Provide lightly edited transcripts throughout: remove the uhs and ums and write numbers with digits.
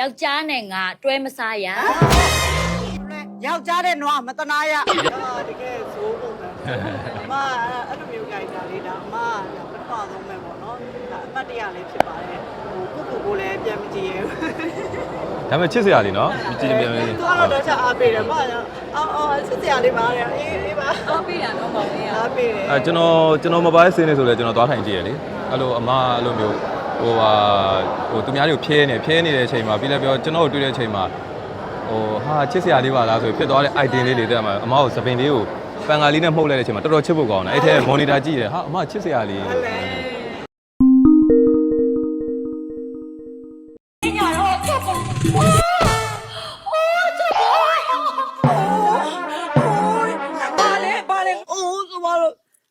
ယောက်ျားနဲ့ငါတွဲမစားရ ယောက်ျားတဲ့နွားမတနာရတကယ်ဆိုးပုံပဲအမအဲ့လိုမျိုးကြိုက်တာလေးဒါအမကပထမဆုံးပဲပေါ့နော်ဒါအမှတ်တရလေးဖြစ်ပါတယ်ဟိုကိုလည်းပြန်မကြည့်ရဘူး ဒါပေမဲ့ချစ်စရာလေးနော်ကြည့်ပြန်ပြန် သူကတော့ချက်အားပေးတယ်မအော်ချစ်စရာလေးပါတယ်အေးပါ အားပေးတာတော့မဟုတ်ဘူး အားပေးတယ် ကျွန်တော်မပိုင်းစင်းနေဆိုလဲကျွန်တော်သွားထိုင်ကြည့်ရလေအဲ့လိုအမအဲ့လိုမျိုးဟိုသူများတွေကိုဖျဲနေတဲ့အချိန်မှာပြီးလည်းပြောကျွန်တော်တို့တွေ့တဲ့အချိန်မှာဟိုဟာချစ်စရာလေးပါလားဆိုဖြစ်သွားတဲ့ item လေးတွေတက်မှာအမကိုစပင်လေးကိုပန်ကာလေးနဲ့မှုတ်လိုက်တဲ့အချိန်မှာတော်တော်ချစ်ဖို့ကောင်းတယ်အဲ့ထဲ monitor ကြည့်တယ်ဟာအမချစ်စရာလေး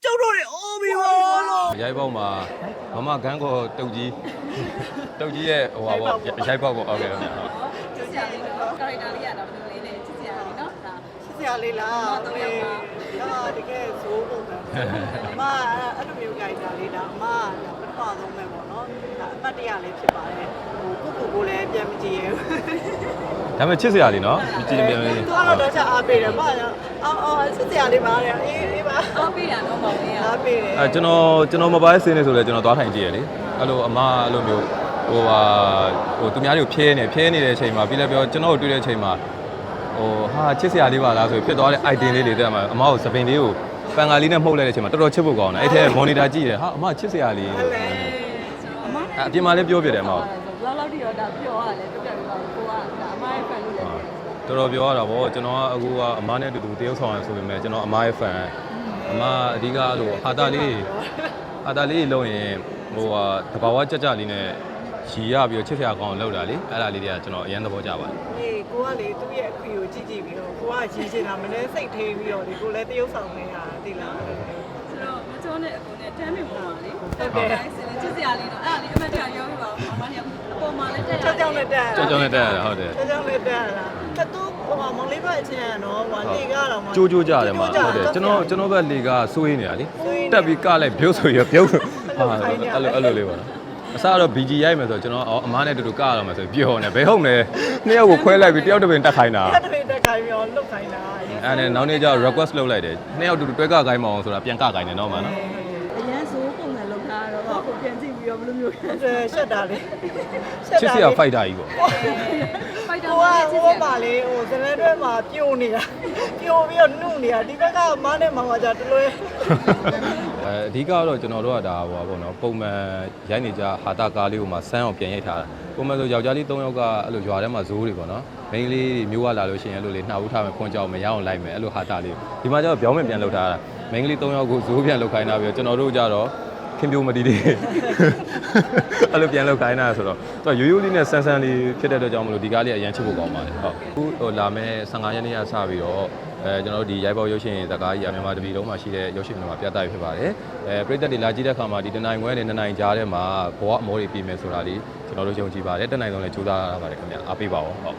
ကျုပ်တို့တွေအိုးပြီးပါလို့ ရိုက်ပေါက်မှာမမကန်းကောတုတ်ကြီးရဲ့ဟိုပါပေါ့ရိုက်ပေါက်ပေါ့ဟုတ်ကဲ့ဟုတ် ချစ်စရာလေးတော့ character လေးကတော့ဘယ်လိုလေးလဲချစ်စရာလေးနော်ဒါ ချစ်စရာလေးလားတကယ်ဆိုးပုံပဲအမအဲ့လိုမျိုးကြိုက်တာလေးဒါအမကပထမဆုံးပဲပေါ့နော်ဒါအမှတ်တရလေးဖြစ်ပါတယ်ဟိုကိုလည်းပြန်မကြည့်ရဘူး ဒါပေမဲ့ချစ်စရာလေးနော်ကြည့်ပြန်ပြန် သူကတော့ချက်အားပေးတယ်မအော်ချစ်စရာလေးပါတယ်အေးပါ အားပေးတာတော့မဟုတ်ဘူး အားပေးတယ် ကျွန်တော်မပိုင်းစင်းနေဆိုလဲကျွန်တော်သွားထိုင်ကြည့်ရလေအဲ့လိုအမအဲ့လိုမျိုးဟိုသူများတွေကိုဖျဲနေတဲ့အချိန်မှာပြီးလည်းပြောကျွန်တော်တို့တွေ့တဲ့အချိန်မှာဟိုဟာချစ်စရာလေးပါလားဆိုဖြစ်သွားတဲ့ item လေးတွေတက်မှာအမကိုစပင်လေးကိုပန်ကာလေးနဲ့မှုတ်လိုက်တဲ့အချိန်မှာတော်တော်ချစ်ဖို့ကောင်းတယ်အဲ့ထဲ monitor ကြည့်တယ်ဟာအမချစ်စရာလေး အမ အပြင်မှာလည်းပြောပြတယ်အမ ဘယ်လောက်ထိတော့ဒါပြောရလဲပြပြပြီးပါကိုကဒါအမရဲ့ fan လို့လည်း တော်တော်ပြောရတာဗောကျွန်တော်ကအခုကအမနဲ့တူတူတရုပ်ဆောင်ရဆိုပေမဲ့ကျွန်တော်အမရဲ့ fan အမအဓိကအဲ့လိုဟာတာလေးလုံးရင်ဟိုတဘာဝကြကြလေးနဲ့ရီရပြီးတော့ချစ်စရာကောင်းလောက်တာလေအဲ့ဒါလေးတွေကကျွန်တော်အရင်သဘောကျပါတယ် အေးကိုကလေသူ့ရဲ့အခွေကိုကြည့်ပြီးတော့ကိုကရည်ချင်တာမလဲစိတ်ထေးပြီးတော့ဒီကိုလည်းတရုပ်ဆောင်နေတာသိလား ဆိုတော့မချိုးနဲ့အကူနဲ့တမ်းမြင်ပေါ်ပါလေ ဟုတ်ကဲ့ ချစ်စရာလေးတော့အဲ့ဒါလေးအမတ်တရားရောပြပါဦးအမနဲ့အပေါ်မှာလည်းတက်ရ ကြောက်ကြောက်နဲ့တက် ကြောက်နဲ့တက်ရတာဟုတ်တယ် ကြောက်ကြောက်နဲ့တက်လာတူဟိုမောင်လေးဘက်အချင်းရနော်ဟိုလေကတော့မှ ကြိုးကြတယ်မှာဟုတ်တယ်ကျွန်တော်ဘက်လေကစိုးရင်းနေတာလေတက်ပြီးကလိုက်ပြုတ်ဆိုရပြုတ်ဟာအဲ့လိုလေးပါနော်အစားတော့ BG ရိုက်မယ်ဆိုကျွန်တော်အမားနဲ့တူတူကရတော့မယ်ဆိုပြောနေဘယ်ဟုတ်လဲနှစ်ယောက်ကိုခွဲလိုက်ပြီးတယောက်တစ်ပင်တက်ခိုင်းတာ တပည့်တက်ခိုင်းပြီးတော့လုတ်ခိုင်းတာ အဲ့နဲ့နောက်နေ့ကျ request လုပ်လိုက်တယ်နှစ်ယောက်တူတူတွဲကခိုင်းမအောင်ဆိုတာပြန်ကခိုင်းတယ်နော်မနော် အရန်ဆိုးပုံစံလောက်တာတော့ကိုပြန်ကြည့်ပြီးတော့ဘယ်လိုမျိုး ရှက်တာလေ ချစ်စရာ fighter ကြီးပေါ့ ဖိုက်တာ ကိုကဟိုပါလေဟိုစနေတွဲမှာပြိုနေတာပြိုပြီးတော့နှုတ်နေတာဒီဘက်ကမားနဲ့မောင်ကကြတလွဲ အဓိကတော့ကျွန်တော်တို့ကဒါဟိုပါပေါ့နော်ပုံမှန်ရိုက်နေကြဟာတာကားလေးကိုမှစမ်းအောင်ပြန်ရိုက်ထားတာပုံမှန်ဆိုယောက်ျားလေး၃ယောက်ကအဲ့လိုရွာထဲမှာဇိုးတွေပေါ့နော်မိန်းကလေးမျိုးကလာလို့ရှိရင်အဲ့လိုလေးနှာဦးထားမယ်ခွန်ကြောက်မယ်ရအောင်လိုက်မယ်အဲ့လိုဟာတာလေးဒီမှာကျတော့ပြောင်းမယ်ပြန်လုပ်ထားတာမိန်းကလေး၃ယောက်ကိုဇိုးပြန်လုပ်ခိုင်းတာပြီးတော့ကျွန်တော်တို့ကြတော့ခင်ပြိုမတီးလေးအဲ့လိုပြန်လုပ်ခိုင်းတာဆိုတော့သူကရိုးရိုးလေးနဲ့ဆန်းဆန်းလေးဖြစ်တဲ့အတွက်ကြောင့်မလို့ဒီကားလေးအရင်ချစ်ဖို့ကောင်းပါတယ်ဟုတ်အခုဟိုလာမဲ့15ရက်နေ့ကစပြီးတော့ကျွန်တော်တို့ဒီရိုက်ပေါရုပ်ရှင်ဇာတ်ကားကြီးမြန်မာတပြည်လုံးမှာရှိတဲ့ရုပ်ရှင်တွေမှာပြသရဖြစ်ပါတယ်ပရိသတ်တွေလာကြည့်တဲ့အခါမှာဒီတနိုင်ခွဲနဲ့2နိုင်ကြားထဲမှာဘဝအမောတွေပြင်မယ်ဆိုတာလေးကျွန်တော်တို့ယုံကြည်ပါတယ်တက်နိုင်ဆုံးလည်းကြိုးစားရပါတယ်ခင်ဗျာအားပေးပါဦးဟုတ်